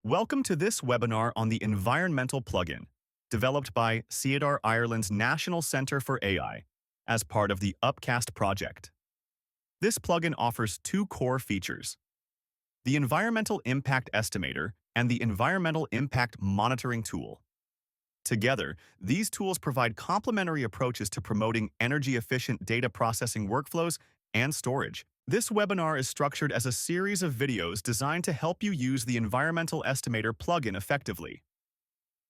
Welcome to this webinar on the environmental plugin, developed by CEDAR Ireland's National Centre for AI as part of the Upcast project. This plugin offers two core features: the Environmental Impact Estimator and the Environmental Impact Monitoring Tool. Together, these tools provide complementary approaches to promoting energy-efficient data processing workflows and storage. This webinar is structured as a series of videos designed to help you use the Environmental Estimator plugin effectively.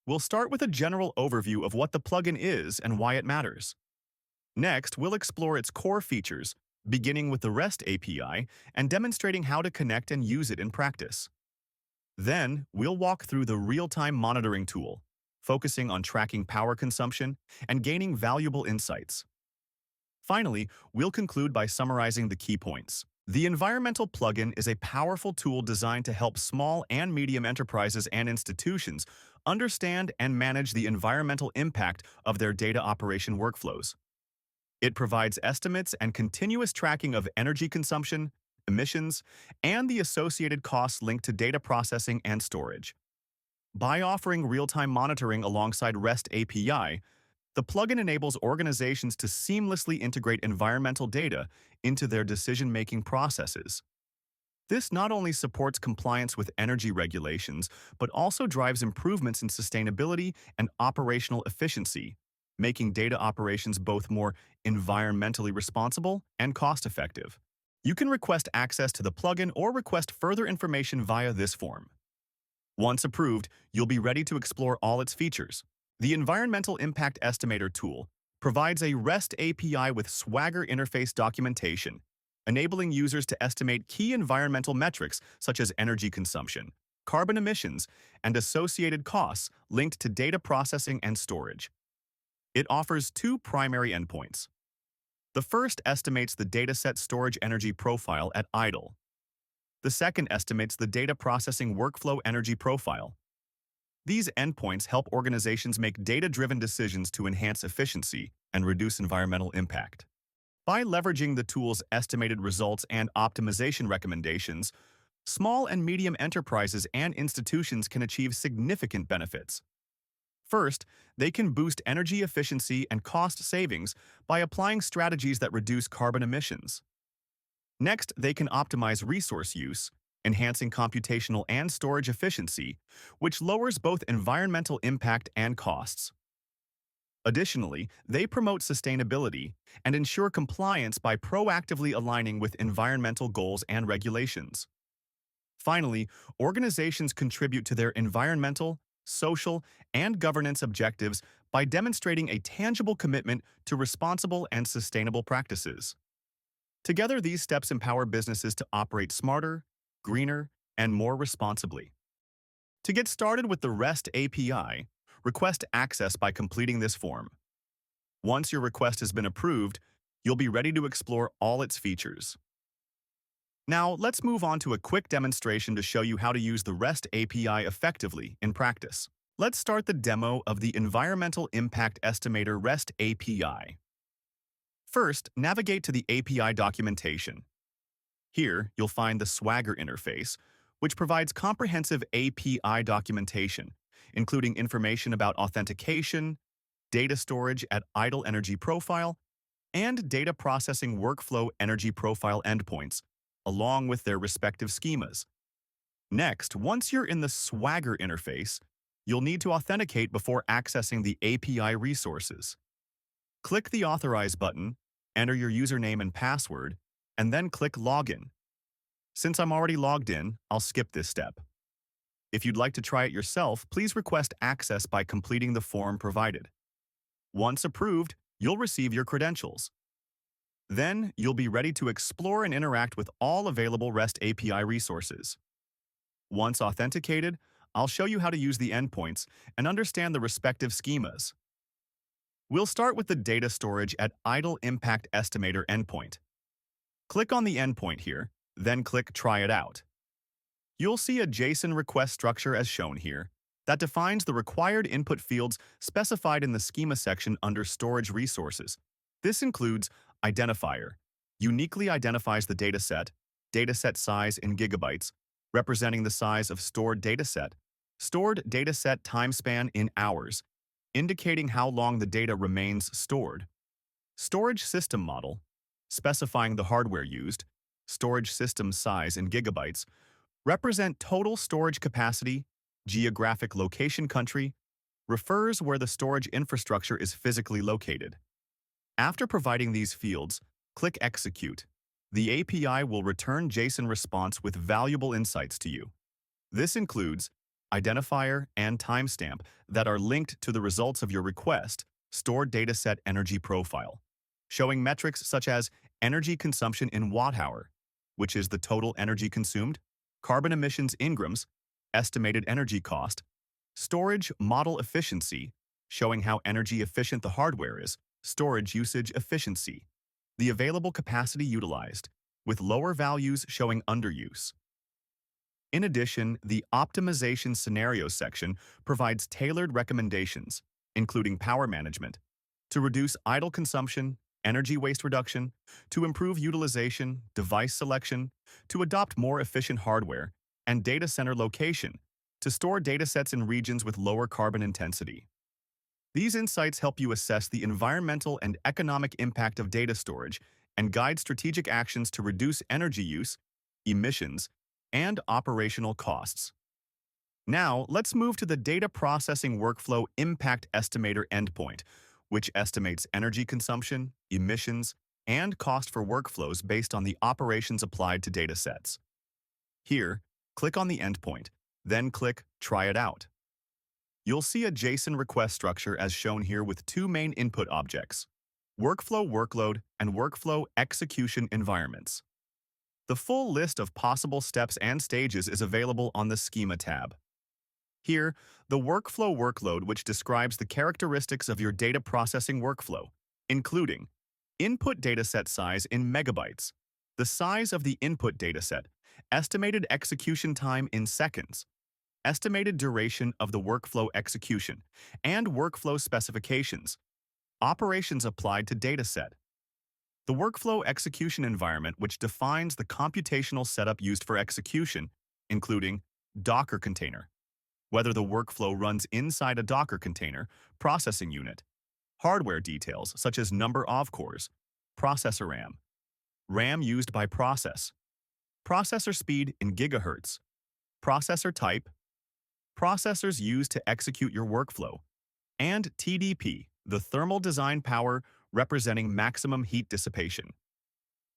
We'll start with a general overview of what the plugin is and why it matters. Next, we'll explore its core features, beginning with the REST API and demonstrating how to connect and use it in practice. Then, we'll walk through the real-time monitoring tool, focusing on tracking power consumption and gaining valuable insights. Finally, we'll conclude by summarizing the key points. The environmental plugin is a powerful tool designed to help small and medium enterprises and institutions understand and manage the environmental impact of their data operation workflows. It provides estimates and continuous tracking of energy consumption, emissions, and the associated costs linked to data processing and storage. By offering real-time monitoring alongside REST API, the plugin enables organizations to seamlessly integrate environmental data into their decision-making processes. This not only supports compliance with energy regulations, but also drives improvements in sustainability and operational efficiency, making data operations both more environmentally responsible and cost-effective. You can request access to the plugin or request further information via this form. Once approved, you'll be ready to explore all its features. The Environmental Impact Estimator tool provides a REST API with Swagger interface documentation, enabling users to estimate key environmental metrics such as energy consumption, carbon emissions, and associated costs linked to data processing and storage. It offers two primary endpoints. The first estimates the dataset storage energy profile at idle. The second estimates the data processing workflow energy profile. These endpoints help organizations make data-driven decisions to enhance efficiency and reduce environmental impact. By leveraging the tool's estimated results and optimization recommendations, small and medium enterprises and institutions can achieve significant benefits. First, they can boost energy efficiency and cost savings by applying strategies that reduce carbon emissions. Next, they can optimize resource use, enhancing computational and storage efficiency, which lowers both environmental impact and costs. Additionally, they promote sustainability and ensure compliance by proactively aligning with environmental goals and regulations. Finally, organizations contribute to their environmental, social, and governance objectives by demonstrating a tangible commitment to responsible and sustainable practices. Together, these steps empower businesses to operate smarter, greener, and more responsibly. To get started with the REST API, request access by completing this form. Once your request has been approved, you'll be ready to explore all its features. Now, let's move on to a quick demonstration to show you how to use the REST API effectively in practice. Let's start the demo of the Environmental Impact Estimator REST API. First, navigate to the API documentation. Here, you'll find the Swagger interface, which provides comprehensive API documentation, including information about authentication, data storage at idle energy profile, and data processing workflow energy profile endpoints, along with their respective schemas. Next, once you're in the Swagger interface, you'll need to authenticate before accessing the API resources. Click the Authorize button, enter your username and password, and then click Login. Since I'm already logged in, I'll skip this step. If you'd like to try it yourself, please request access by completing the form provided. Once approved, you'll receive your credentials. Then, you'll be ready to explore and interact with all available REST API resources. Once authenticated, I'll show you how to use the endpoints and understand the respective schemas. We'll start with the data storage at idle impact estimator endpoint. Click on the endpoint here, then click Try it out. You'll see a JSON request structure as shown here that defines the required input fields specified in the schema section under Storage Resources. This includes identifier, uniquely identifies the dataset size in gigabytes, representing the size of stored dataset time span in hours, indicating how long the data remains stored. Storage system model, specifying the hardware used, storage system size in gigabytes, represent total storage capacity, geographic location country, refers where the storage infrastructure is physically located. After providing these fields, click Execute. The API will return JSON response with valuable insights to you. This includes identifier and timestamp that are linked to the results of your request, stored dataset energy profile, showing metrics such as energy consumption in watt-hour, which is the total energy consumed, carbon emissions in grams, estimated energy cost, storage model efficiency, showing how energy efficient the hardware is, storage usage efficiency, the available capacity utilized, with lower values showing underuse. In addition, the Optimization Scenario section provides tailored recommendations, including power management, to reduce idle consumption, energy waste reduction, to improve utilization, device selection, to adopt more efficient hardware, and data center location, to store datasets in regions with lower carbon intensity. These insights help you assess the environmental and economic impact of data storage and guide strategic actions to reduce energy use, emissions, and operational costs. Now, let's move to the Data Processing Workflow Impact Estimator endpoint, which estimates energy consumption, emissions, and cost for workflows based on the operations applied to datasets. Here, click on the endpoint, then click Try It Out. You'll see a JSON request structure as shown here with two main input objects, Workflow Workload and Workflow Execution Environments. The full list of possible steps and stages is available on the Schema tab. Here, the Workflow Workload, which describes the characteristics of your data processing workflow, including input dataset size in megabytes, the size of the input dataset, estimated execution time in seconds, estimated duration of the workflow execution, and workflow specifications, operations applied to dataset. The workflow execution environment, which defines the computational setup used for execution, including Docker container, whether the workflow runs inside a Docker container, processing unit, hardware details such as number of cores, processor RAM used by processor speed in gigahertz, processor type, processors used to execute your workflow, and TDP, the thermal design power representing maximum heat dissipation.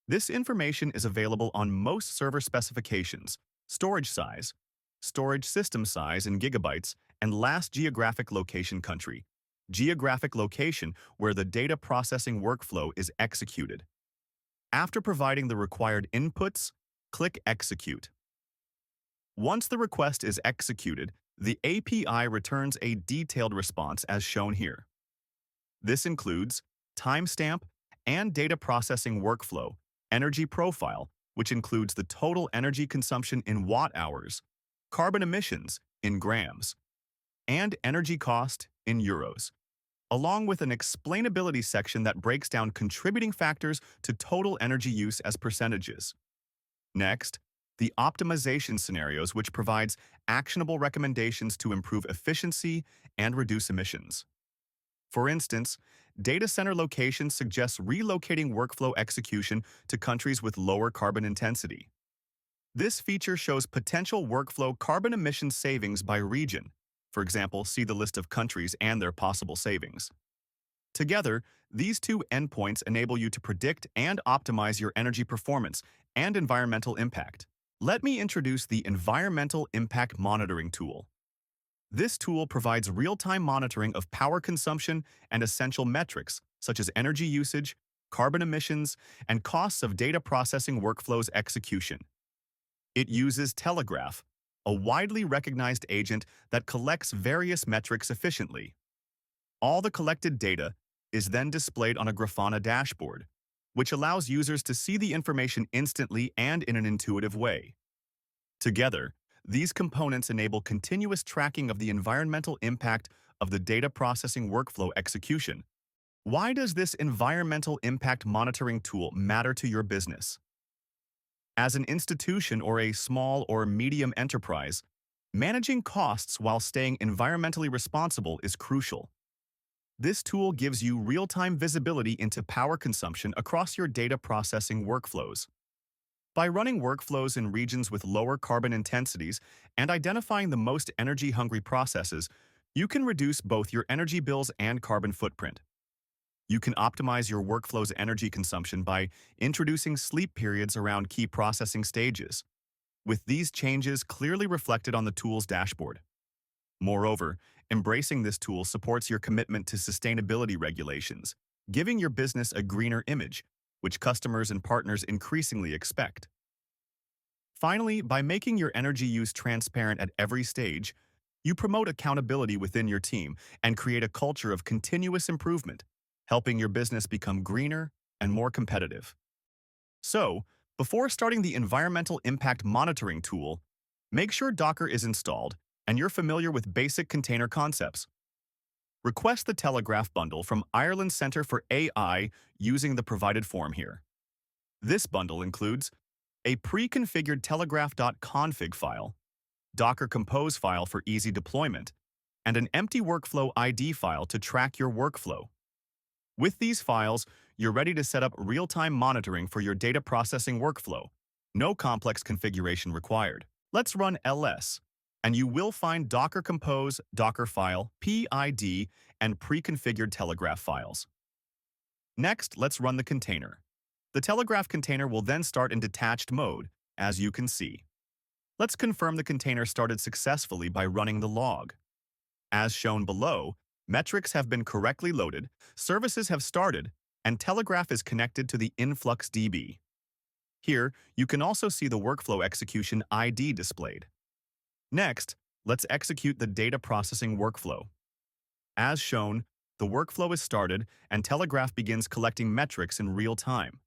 This information is available on most server specifications, storage size, storage system size in gigabytes, and last geographic location country, geographic location where the data processing workflow is executed. After providing the required inputs, click Execute. Once the request is executed, the API returns a detailed response as shown here. This includes timestamp and data processing workflow, energy profile, which includes the total energy consumption in watt-hours, carbon emissions in grams, and energy cost in euros, along with an explainability section that breaks down contributing factors to total energy use as percentages. Next, the optimization scenarios, which provides actionable recommendations to improve efficiency and reduce emissions. For instance, data center location suggests relocating workflow execution to countries with lower carbon intensity. This feature shows potential workflow carbon emission savings by region. For example, see the list of countries and their possible savings. Together, these two endpoints enable you to predict and optimize your energy performance and environmental impact. Let me introduce the Environmental Impact Monitoring tool. This tool provides real-time monitoring of power consumption and essential metrics such as energy usage, carbon emissions, and costs of data processing workflows execution. It uses Telegraph, a widely recognized agent that collects various metrics efficiently. All the collected data is then displayed on a Grafana dashboard, which allows users to see the information instantly and in an intuitive way. Together, these components enable continuous tracking of the environmental impact of the data processing workflow execution. Why does this environmental impact monitoring tool matter to your business? As an institution or a small or medium enterprise, managing costs while staying environmentally responsible is crucial. This tool gives you real-time visibility into power consumption across your data processing workflows. By running workflows in regions with lower carbon intensities and identifying the most energy-hungry processes, you can reduce both your energy bills and carbon footprint. You can optimize your workflow's energy consumption by introducing sleep periods around key processing stages, with these changes clearly reflected on the tool's dashboard. Moreover, embracing this tool supports your commitment to sustainability regulations, giving your business a greener image, which customers and partners increasingly expect. Finally, by making your energy use transparent at every stage, you promote accountability within your team and create a culture of continuous improvement, helping your business become greener and more competitive. So, before starting the environmental impact monitoring tool, make sure Docker is installed and you're familiar with basic container concepts. Request the Telegraph bundle from Ireland's Centre for AI using the provided form here. This bundle includes a pre-configured telegraph.config file, Docker Compose file for easy deployment, and an empty workflow ID file to track your workflow. With these files, you're ready to set up real-time monitoring for your data processing workflow. No complex configuration required. Let's run ls, and you will find Docker Compose, Docker file, PID, and pre-configured Telegraph files. Next, let's run the container. The Telegraph container will then start in detached mode, as you can see. Let's confirm the container started successfully by running the log. As shown below, metrics have been correctly loaded, services have started, and Telegraph is connected to the InfluxDB. Here, you can also see the workflow execution ID displayed. Next, let's execute the data processing workflow. As shown, the workflow is started and Telegraph begins collecting metrics in real time.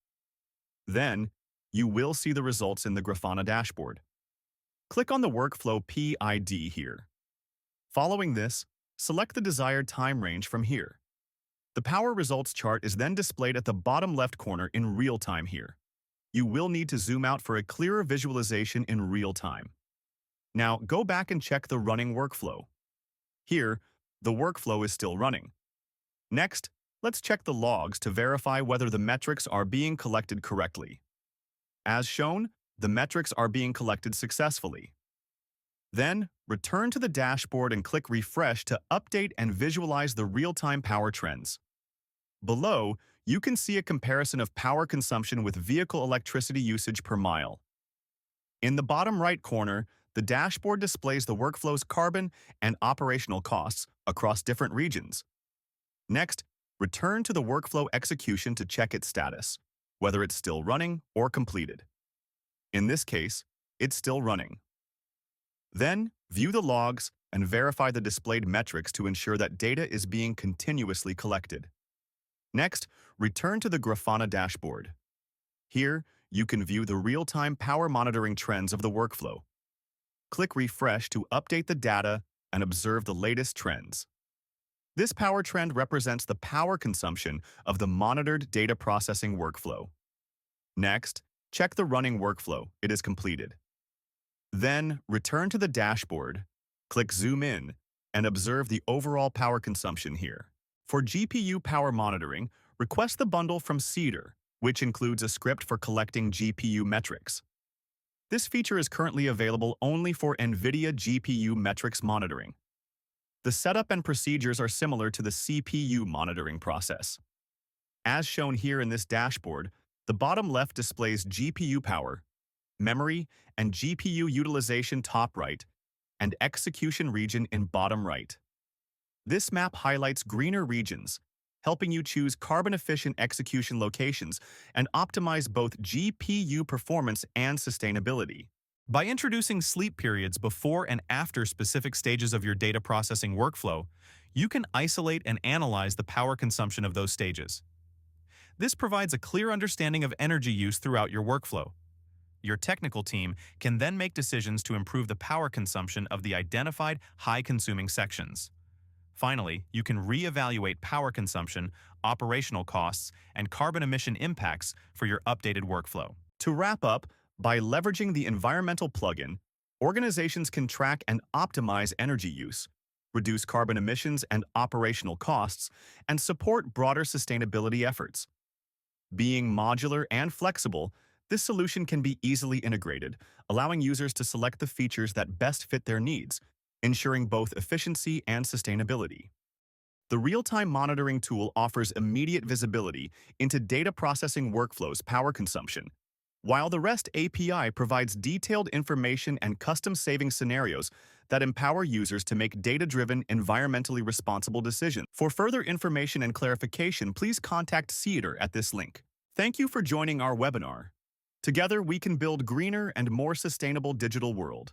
Then, you will see the results in the Grafana dashboard. Click on the workflow PID here. Following this, select the desired time range from here. The power results chart is then displayed at the bottom left corner in real time here. You will need to zoom out for a clearer visualization in real time. Now, go back and check the running workflow. Here, the workflow is still running. Next, let's check the logs to verify whether the metrics are being collected correctly. As shown, the metrics are being collected successfully. Then, return to the dashboard and click Refresh to update and visualize the real-time power trends. Below, you can see a comparison of power consumption with vehicle electricity usage per mile. In the bottom right corner, the dashboard displays the workflow's carbon and operational costs across different regions. Next, return to the workflow execution to check its status, whether it's still running or completed. In this case, it's still running. Then, view the logs and verify the displayed metrics to ensure that data is being continuously collected. Next, return to the Grafana dashboard. Here, you can view the real-time power monitoring trends of the workflow. Click Refresh to update the data and observe the latest trends. This power trend represents the power consumption of the monitored data processing workflow. Next, check the running workflow. It is completed. Then, return to the dashboard, click Zoom in, and observe the overall power consumption here. For GPU power monitoring, request the bundle from Cedar, which includes a script for collecting GPU metrics. This feature is currently available only for NVIDIA GPU metrics monitoring. The setup and procedures are similar to the CPU monitoring process. As shown here in this dashboard, the bottom left displays GPU power, memory, and GPU utilization top right, and execution region in bottom right. This map highlights greener regions, helping you choose carbon-efficient execution locations and optimize both GPU performance and sustainability. By introducing sleep periods before and after specific stages of your data processing workflow, you can isolate and analyze the power consumption of those stages. This provides a clear understanding of energy use throughout your workflow. Your technical team can then make decisions to improve the power consumption of the identified high-consuming sections. Finally, you can reevaluate power consumption, operational costs, and carbon emission impacts for your updated workflow. To wrap up, By leveraging the environmental plugin, organizations can track and optimize energy use, reduce carbon emissions and operational costs, and support broader sustainability efforts. Being modular and flexible, this solution can be easily integrated, allowing users to select the features that best fit their needs, ensuring both efficiency and sustainability. The real-time monitoring tool offers immediate visibility into data processing workflows' power consumption, while the REST API provides detailed information and custom saving scenarios that empower users to make data-driven, environmentally responsible decisions. For further information and clarification, please contact estimator at this link. Thank you for joining our webinar. Together, we can build greener and more sustainable digital world.